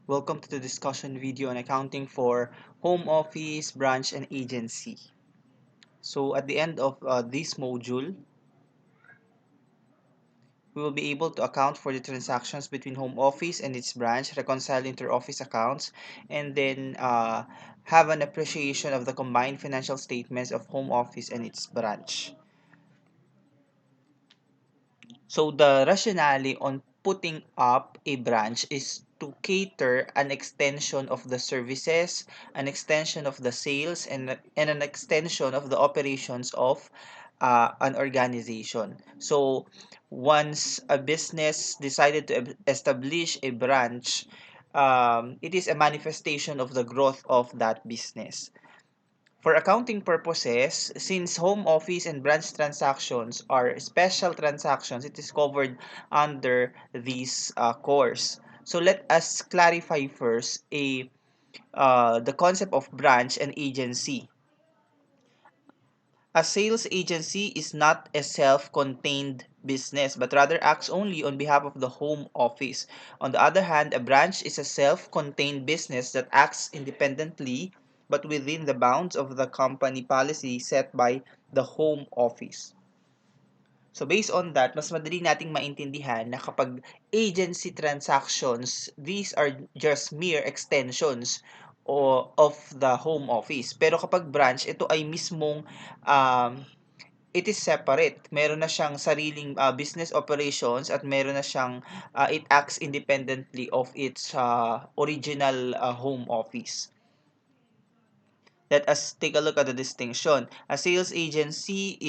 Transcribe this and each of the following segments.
Welcome to the discussion video on accounting for home office, branch, and agency. So at the end of this module, we will be able to account for the transactions between home office and its branch, reconcile inter-office accounts, and then have an appreciation of the combined financial statements of home office and its branch. So the rationale on putting up a branch is to cater an extension of the services, an extension of the sales, and an extension of the operations of an organization. So once a business decided to establish a branch, it is a manifestation of the growth of that business. For accounting purposes, since home office and branch transactions are special transactions, it is covered under this course. So let us clarify first the concept of branch and agency. A sales agency is not a self-contained business but rather acts only on behalf of the home office. On the other hand, a branch is a self-contained business that acts independently but within the bounds of the company policy set by the home office. So based on that, mas madali nating maintindihan na kapag agency transactions, these are just mere extensions of the home office. Pero kapag branch, ito ay mismong it is separate. Meron na siyang sariling business operations at meron na siyang it acts independently of its original home office. Let us take a look at the distinction. A sales agency,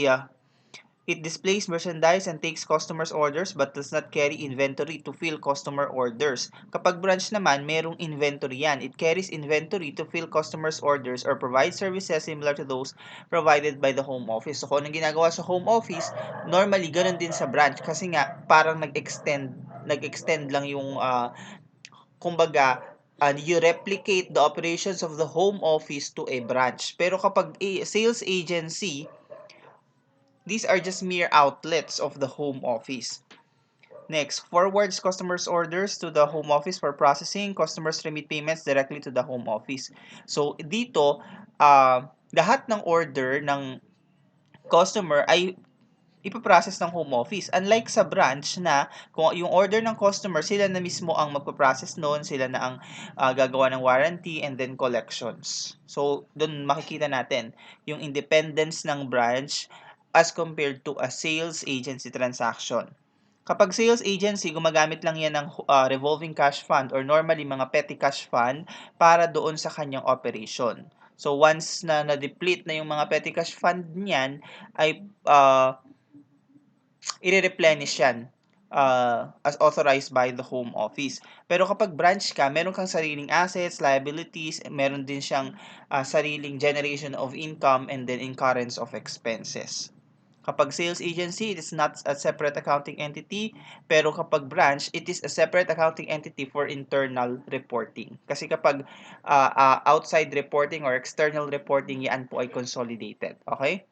it displays merchandise and takes customers' orders but does not carry inventory to fill customer orders. Kapag branch naman, merong inventory yan. It carries inventory to fill customers' orders or provide services similar to those provided by the home office. So kung anong ginagawa sa home office, normally ganun din sa branch kasi nga parang nag-extend lang yung kumbaga you replicate the operations of the home office to a branch. Pero kapag a sales agency, these are just mere outlets of the home office. Next, forwards customers' orders to the home office for processing. Customers remit payments directly to the home office. So, dito, lahat ng order ng customer ay ipaprocess ng home office. Unlike sa branch na kung yung order ng customer, sila na mismo ang magpaprocess noon, sila na ang gagawa ng warranty and then collections. So, doon makikita natin yung independence ng branch as compared to a sales agency transaction. Kapag sales agency, gumagamit lang yan ng revolving cash fund or normally mga petty cash fund para doon sa kanyang operation. So, once na na-deplete na yung mga petty cash fund niyan, ay i-replenish yan as authorized by the home office. Pero kapag branch ka, meron kang sariling assets, liabilities, meron din siyang sariling generation of income and then incurrence of expenses. Kapag sales agency, it is not a separate accounting entity. Pero kapag branch, it is a separate accounting entity for internal reporting. Kasi kapag outside reporting or external reporting, yan po ay consolidated. Okay?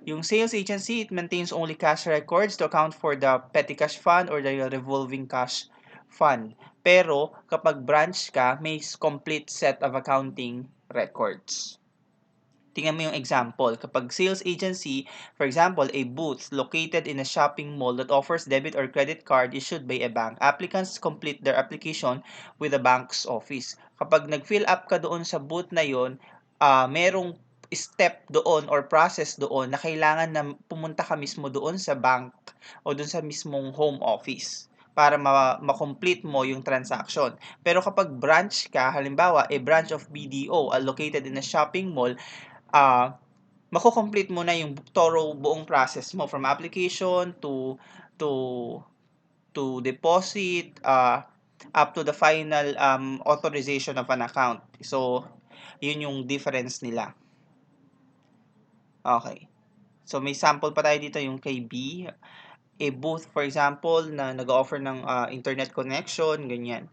Yung sales agency, it maintains only cash records to account for the petty cash fund or the revolving cash fund. Pero kapag branch ka, may complete set of accounting records. Tingnan mo yung example. Kapag sales agency, for example, a booth located in a shopping mall that offers debit or credit card issued by a bank, applicants complete their application with the bank's office. Kapag nag-fill up ka doon sa booth na yon, merong step doon or process doon na kailangan na pumunta ka mismo doon sa bank o doon sa mismong home office para ma-complete mo yung transaction. Pero kapag branch ka, halimbawa, a branch of BDO located in a shopping mall, mako-complete mo na yung thorough buong process mo from application to to deposit up to the final authorization of an account. So, yun yung difference nila. Okay. So, may sample pa tayo dito yung kay B. A booth, for example, na nag-offer ng internet connection, ganyan.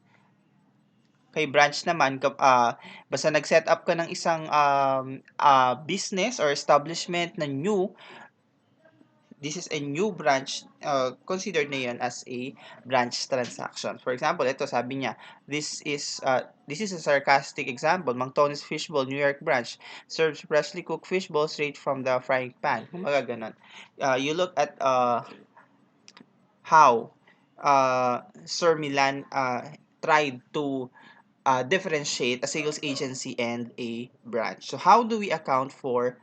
Kay branch naman, basta nag-set up ka ng isang business or establishment na new, this is a new branch, considered na yun as a branch transaction. For example, ito sabi niya, this is a sarcastic example. Mang Tony's Fishbowl, New York branch, serves freshly cooked fishbowl straight from the frying pan. Kumaga ganun. You look at how Sir Milan tried to differentiate a sales agency and a branch. So how do we account for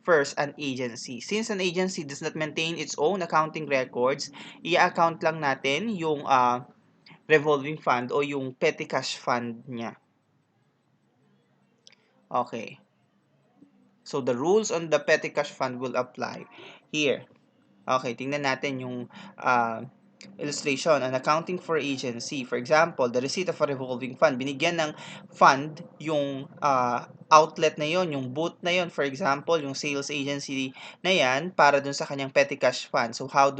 first an agency? Since an agency does not maintain its own accounting records, i-account lang natin yung revolving fund o yung petty cash fund niya. Okay. So the rules on the petty cash fund will apply here. Okay, tingnan natin yung illustration. An accounting for agency. For example, the receipt of a revolving fund. Binigyan ng fund yung outlet na yon, yung booth na yon. For example, yung sales agency na yan para dun sa kanyang petty cash fund. So how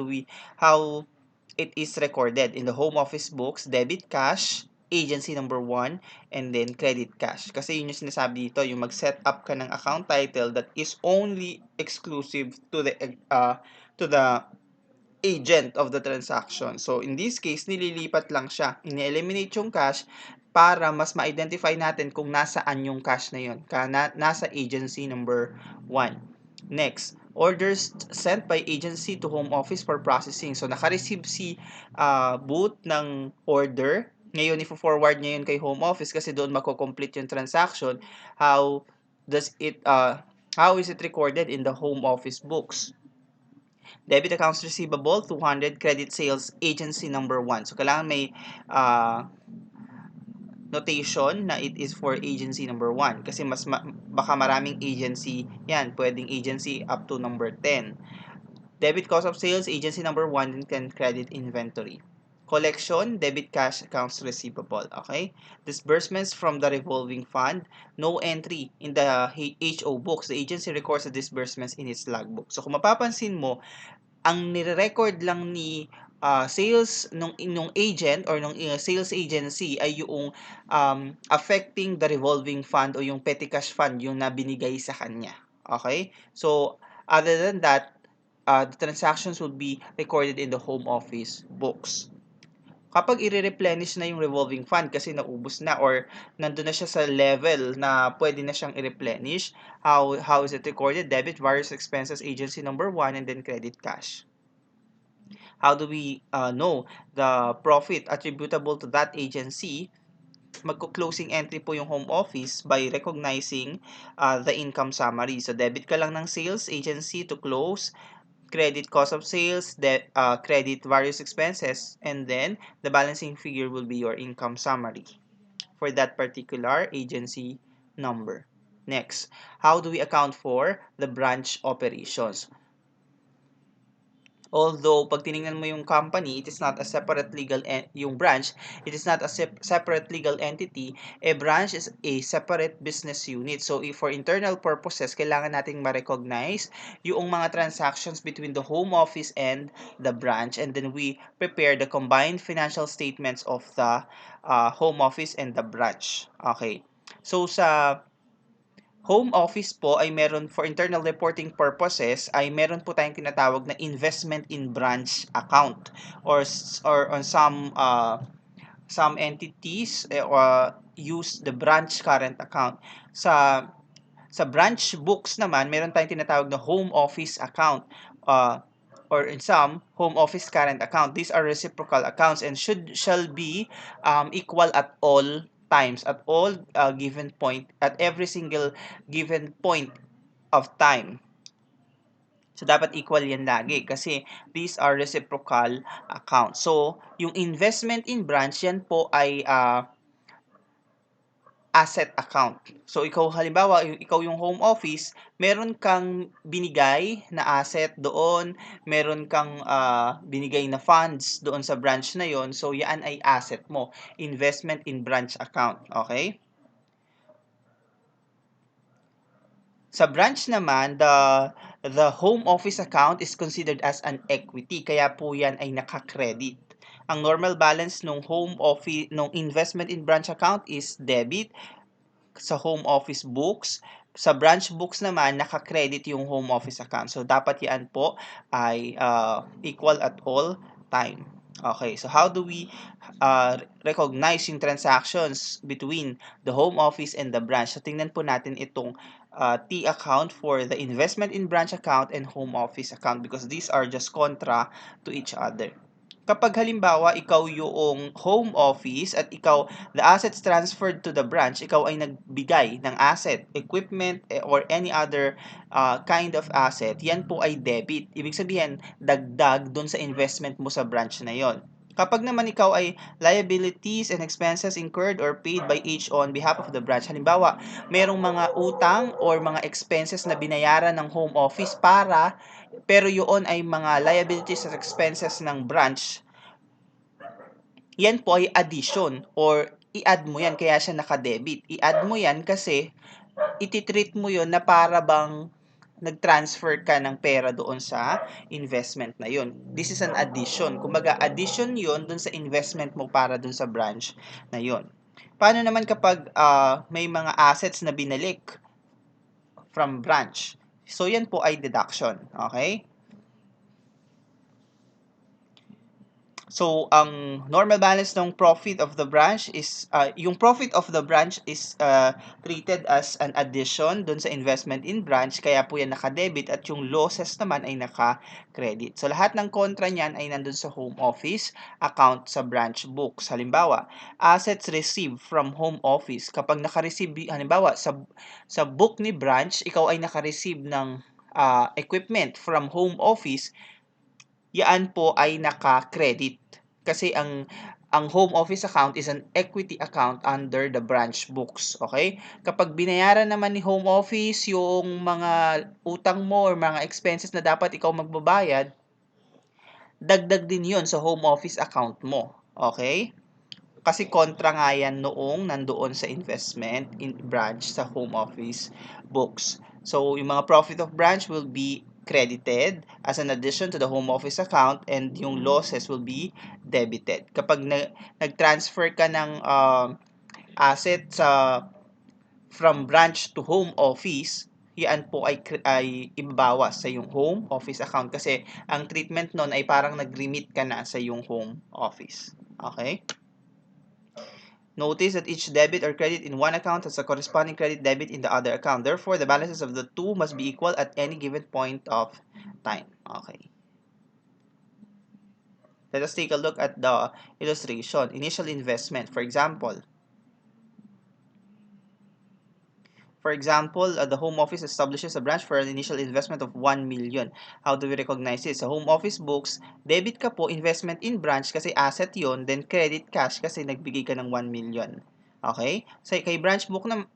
it is recorded in the home office books? Debit cash, agency number 1, and then credit cash. Kasi yun yung sinasabi dito, yung mag-set up ka ng account title that is only exclusive to the agent of the transaction. So, in this case, nililipat lang siya. Ini-eliminate yung cash para mas ma-identify natin kung nasaan yung cash na yun. Nasa agency number 1. Next, orders sent by agency to home office for processing. So, naka-receive si booth ng order. Ngayon, ifo-forward niya yun kay home office kasi doon mako-complete yung transaction. How is it recorded in the home office books? Debit accounts receivable, 200. Credit sales agency number 1. So, kailangan may notation na it is for agency number 1. Kasi baka maraming agency yan. Pwedeng agency up to number 10. Debit cost of sales, agency number 1, and credit inventory. Collection, debit cash accounts receivable. Okay? Disbursements from the revolving fund, no entry in the HO books. The agency records the disbursements in its logbook. So, kung mapapansin mo, ang nire-record lang ni sales nung agent or nung sales agency ay yung affecting the revolving fund o yung petty cash fund yung nabinigay sa kanya. Okay? So, other than that, the transactions will be recorded in the home office books. Kapag i-replenish na yung revolving fund kasi naubos na or nandun na siya sa level na pwede na siyang i-replenish, how is it recorded? Debit, various expenses, agency number 1, and then credit cash. How do we know the profit attributable to that agency? Magko-closing entry po yung home office by recognizing the income summary. So, debit ka lang ng sales agency to close, credit cost of sales, credit various expenses, and then the balancing figure will be your income summary for that particular agency number. Next, how do we account for the branch operations? Although, pag tinignan mo yung company, it is not a separate yung branch, it is not a separate legal entity. A branch is a separate business unit. So, if for internal purposes, kailangan nating ma-recognize yung mga transactions between the home office and the branch. And then we prepare the combined financial statements of the home office and the branch. Okay. So, sa home office po ay meron for internal reporting purposes ay meron po tayong tinatawag na investment in branch account or on some entities use the branch current account. Sa branch books naman meron tayong tinatawag na home office account or in some home office current account. These are reciprocal accounts and shall be equal at all times, at all given point, at every single given point of time. So, dapat equal yan lagi kasi these are reciprocal accounts. So, yung investment in branch, yan po ay asset account. So, halimbawa, ikaw yung home office, meron kang binigay na asset doon, meron kang binigay na funds doon sa branch na yon. So, yan ay asset mo. Investment in branch account. Okay? Sa branch naman, the home office account is considered as an equity. Kaya po yan ay naka-credit. Ang normal balance nung home office, nung investment in branch account is debit sa home office books. Sa branch books naman, naka-credit yung home office account. So, dapat yan po ay equal at all time. Okay, so how do we recognize yung transactions between the home office and the branch? So, tingnan po natin itong T account for the investment in branch account and home office account because these are just contra to each other. Kapag halimbawa ikaw yung home office at ikaw the assets transferred to the branch, ikaw ay nagbigay ng asset, equipment, or any other kind of asset, yan po ay debit. Ibig sabihin, dagdag dun sa investment mo sa branch na yon. Kapag naman ikaw ay liabilities and expenses incurred or paid by each on behalf of the branch, halimbawa, merong mga utang or mga expenses na binayaran ng home office pero yun ay mga liabilities at expenses ng branch, yan po ay addition or i-add mo yan kaya siya naka-debit. I-add mo yan kasi ititreat mo yon na para bang nag-transfer ka ng pera doon sa investment na yon. This is an addition. Kumbaga, addition yon doon sa investment mo para doon sa branch na yon. Paano naman kapag may mga assets na binalik from branch? So, yan po ay deduction. Okay? So, ang normal balance ng profit of the branch is, yung profit of the branch is treated as an addition dun sa investment in branch, kaya po yan naka-debit at yung losses naman ay naka-credit. So, lahat ng kontra niyan ay nandun sa home office account sa branch books. Halimbawa, assets received from home office. Kapag naka-receive, halimbawa, sa book ni branch, ikaw ay naka-receive ng equipment from home office, yan po ay naka-credit. Kasi ang home office account is an equity account under the branch books. Okay? Kapag binayaran naman ni home office yung mga utang mo or mga expenses na dapat ikaw magbabayad, dagdag din yun sa home office account mo. Okay? Kasi kontra nga yan noong nandoon sa investment in branch sa home office books. So, yung mga profit of branch will be credited as an addition to the home office account and yung losses will be debited. Kapag nag-transfer ka ng asset from branch to home office, yan po ay ibabawas sa yung home office account kasi ang treatment nun ay parang nag-remit ka na sa yung home office. Okay? Notice that each debit or credit in one account has a corresponding credit debit in the other account. Therefore, the balances of the two must be equal at any given point of time. Okay. Let us take a look at the illustration. Initial investment. For example, the home office establishes a branch for an initial investment of 1 million. How do we recognize this? Sa home office books, debit ka po investment in branch kasi asset yon, then credit cash kasi nagbigay ka ng 1 million. Okay? Sa kay branch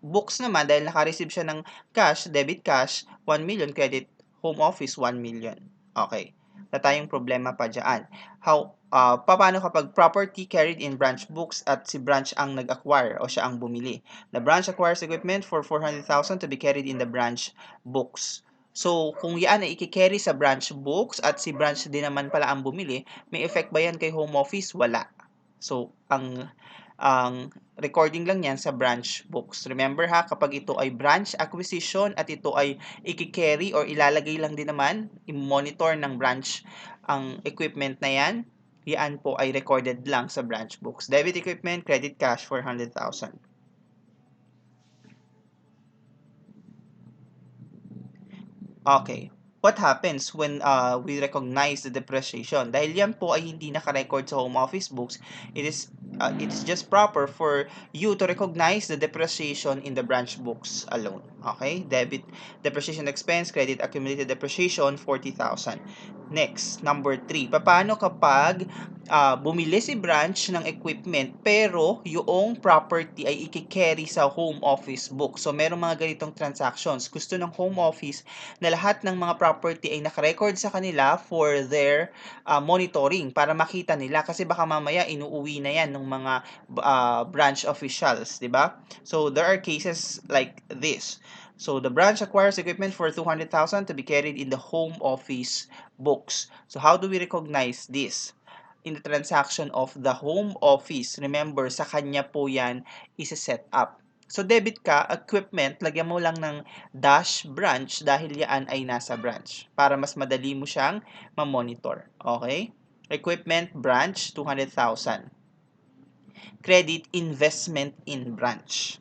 books naman, dahil naka-receive siya ng cash, debit cash, 1 million, credit home office, 1 million. Okay. Wala tayong problema pa dyan. Paano kapag property carried in branch books at si branch ang nag-acquire o siya ang bumili? The branch acquires equipment for 400,000 to be carried in the branch books. So, kung yan ay i-carry sa branch books at si branch din naman pala ang bumili, may effect ba yan kay home office? Wala. So, ang recording lang yan sa branch books. Remember ha, kapag ito ay branch acquisition at ito ay i-carry or ilalagay lang din naman, i-monitor ng branch ang equipment na yan, yan po ay recorded lang sa branch books. Debit equipment, credit cash, 400,000. Okay. What happens when we recognize the depreciation? Dahil yan po ay hindi naka-record sa home office books, it is just proper for you to recognize the depreciation in the branch books alone. Okay? Debit depreciation expense, credit accumulated depreciation, 40,000. Next, number 3. Paano kapag bumili si branch ng equipment pero yung property ay i-carry sa home office book? So, merong mga ganitong transactions. Gusto ng home office na lahat ng mga property ay naka-record sa kanila for their monitoring para makita nila kasi baka mamaya inuuwi na yan ng mga branch officials, di ba? So there are cases like this. So the branch acquires equipment for 200,000 to be carried in the home office books. So how do we recognize this? In the transaction of the home office, remember, sa kanya po yan isa-set up. So, debit ka, equipment, lagyan mo lang ng dash branch dahil yan ay nasa branch para mas madali mo siyang ma-monitor. Okay? Equipment branch, 200,000. Credit investment in branch.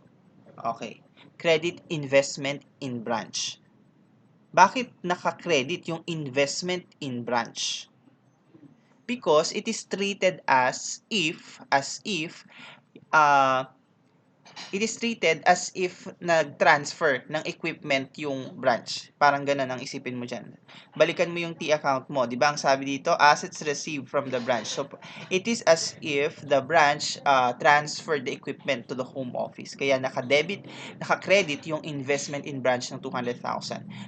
Okay. Credit investment in branch. Bakit naka-credit yung investment in branch? Because it is treated uh, nag-transfer ng equipment yung branch. Parang ganun ang isipin mo dyan. Balikan mo yung T account mo. Di ba ang sabi dito, assets received from the branch. So, it is as if the branch transferred the equipment to the home office. Kaya naka-credit yung investment in branch ng 200,000.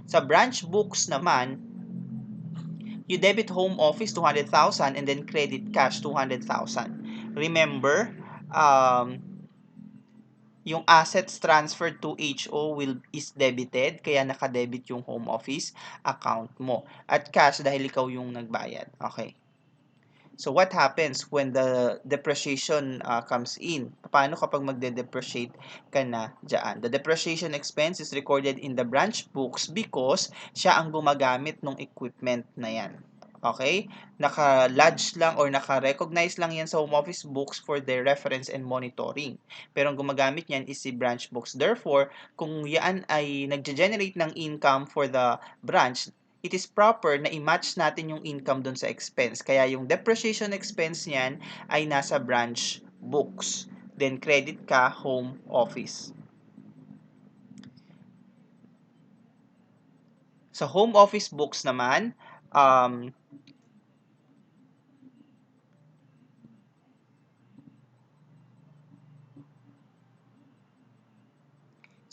Sa branch books naman, you debit home office 200,000 and then credit cash 200,000. Remember, yung assets transferred to HO is debited, kaya naka-debit yung home office account mo. At cash dahil ikaw yung nagbayad. Okay. So, what happens when the depreciation comes in? Paano kapag magde-depreciate ka na dyan? The depreciation expense is recorded in the branch books because siya ang gumagamit ng equipment na yan. Okay? Naka-lodge lang or naka-recognize lang yan sa home office books for their reference and monitoring. Pero ang gumagamit niyan is si branch books. Therefore, kung yan ay nag-generate ng income for the branch, it is proper na i-match natin yung income dun sa expense. Kaya yung depreciation expense niyan ay nasa branch books. Then credit ka home office. Sa home office books naman,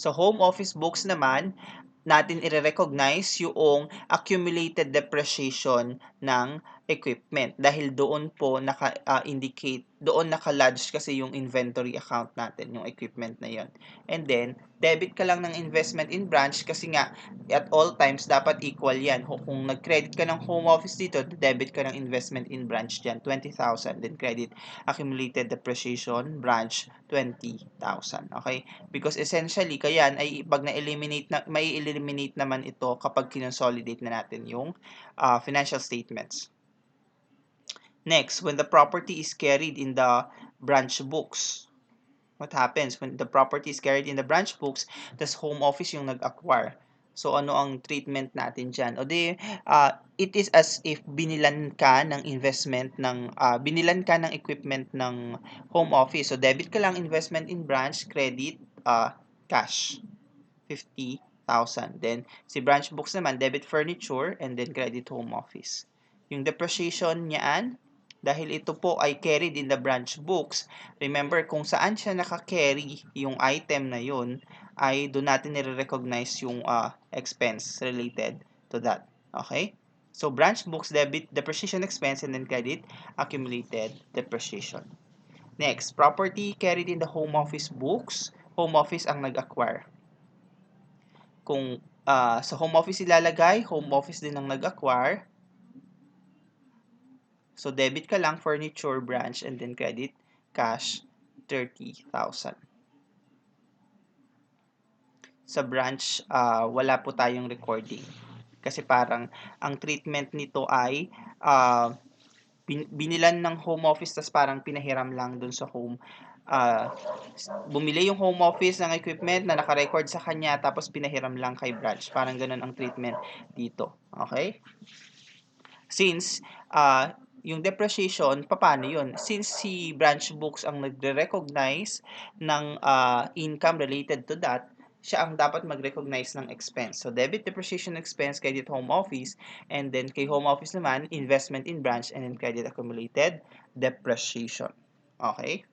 sa home office books naman, natin i-recognize yung accumulated depreciation ng equipment dahil doon po naka-indicate, doon naka-lodge kasi yung inventory account natin, yung equipment na yon. And then, debit ka lang ng investment in branch kasi nga at all times dapat equal yan. Kung nag-credit ka ng home office dito, debit ka ng investment in branch dyan, 20,000. Then credit accumulated depreciation branch, 20,000. Okay? Because essentially, kaya ay pag may eliminate naman ito kapag kinonsolidate na natin yung financial statements. Next, when the property is carried in the branch books, what happens when the property is carried in the branch books, tas home office yung nag-acquire. So, ano ang treatment natin dyan? It is as if binilan ka ng equipment ng home office. So, debit ka lang investment in branch, credit, cash, 50,000. Then, si branch books naman, debit furniture, and then credit home office. Yung depreciation niyaan, dahil ito po ay carried in the branch books, remember kung saan siya naka-carry yung item na yun, ay doon natin nire-recognize yung expense related to that. Okay? So, branch books, debit, depreciation expense, and then credit, accumulated depreciation. Next, property carried in the home office books, home office ang nag-acquire. Kung sa home office ilalagay, home office din ang nag-acquire. So, debit ka lang, furniture branch, and then credit, cash, 30,000. Sa branch, wala po tayong recording. Kasi parang, ang treatment nito ay, binilan ng home office, tas parang pinahiram lang dun sa home. Bumili yung home office ng equipment na naka-record sa kanya, tapos pinahiram lang kay branch. Parang ganun ang treatment dito. Okay? Since, yung depreciation, paano yun? Since si branch books ang nagre-recognize ng income related to that, siya ang dapat mag-recognize ng expense. So, debit depreciation expense, credit home office, and then kay home office naman, investment in branch, and then credit accumulated depreciation. Okay?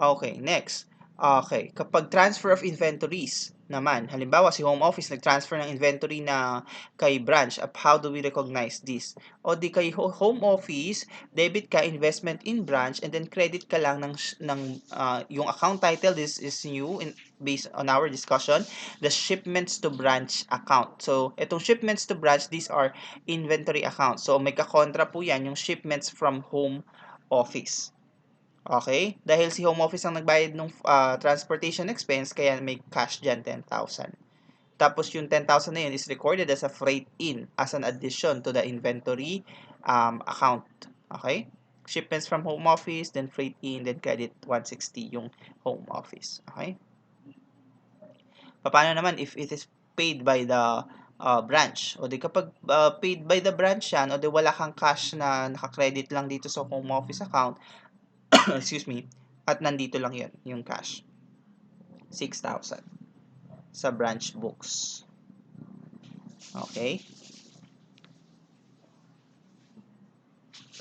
Okay, next. Okay, kapag transfer of inventories, naman. Halimbawa, si home office nag-transfer ng inventory na kay branch. How do we recognize this? O di kay home office, debit ka investment in branch and then credit ka lang ng yung account title. This is new based on our discussion, the shipments to branch account. So, itong shipments to branch, these are inventory accounts. So, may kakontra po yan, yung shipments from home office. Okay? Dahil si home office ang nagbayad ng transportation expense, kaya may cash dyan, 10,000. Tapos yung 10,000 na yun is recorded as a freight in, as an addition to the inventory account. Okay? Shipments from home office, then freight in, then credit 160 yung home office. Okay? Paano naman if it is paid by the branch? O di kapag paid by the branch yan, o di wala kang cash na nakakredit lang dito sa home office account, excuse me, at nandito lang yun, yung cash. 6,000 sa branch books. Okay?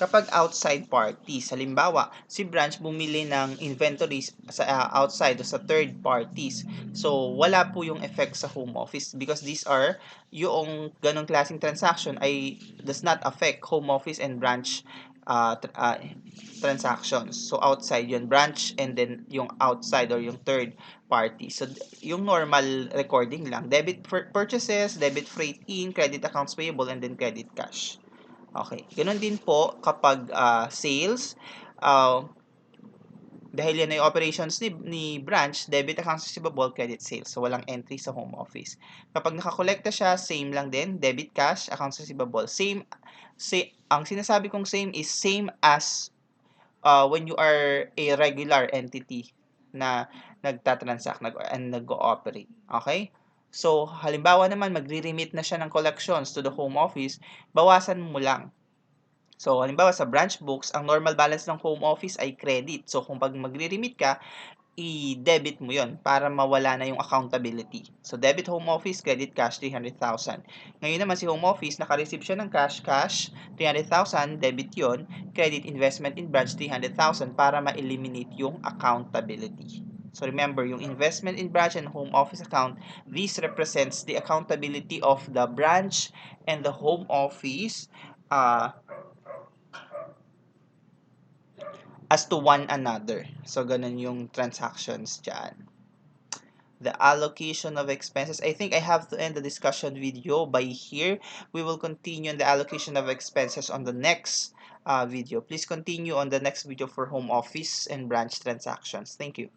Kapag outside parties, halimbawa, si branch bumili ng inventories sa outside o sa third parties. So, wala po yung effect sa home office because these are yung ganong klaseng transaction ay does not affect home office and branch transactions. So, outside yun, branch and then yung outside or yung third party. So, yung normal recording lang, debit purchases, debit freight in, credit accounts payable, and then credit cash. Okay. Ganun din po kapag sales, uh, dahil yan ay operations ni branch, debit accounts receivable, credit sales. So, walang entry sa home office. Kapag nakakolekta siya, same lang din, debit cash, accounts receivable. Ang sinasabi kong same is same as when you are a regular entity na nagtatransact and nag-ooperate. Okay? So, halimbawa naman, magre-remit na siya ng collections to the home office, bawasan mo lang. So, halimbawa sa branch books, ang normal balance ng home office ay credit. So, kung pag magre-remit ka, i-debit mo yon para mawala na yung accountability. So, debit home office, credit cash, 300,000. Ngayon naman si home office, naka-receive siya ng cash, 300,000, debit yon, credit investment in branch, 300,000 para ma-eliminate yung accountability. So, remember, yung investment in branch and home office account, this represents the accountability of the branch and the home office as to one another. So, ganun yung transactions dyan. The allocation of expenses. I think I have to end the discussion video by here. We will continue on the allocation of expenses on the next video. Please continue on the next video for home office and branch transactions. Thank you.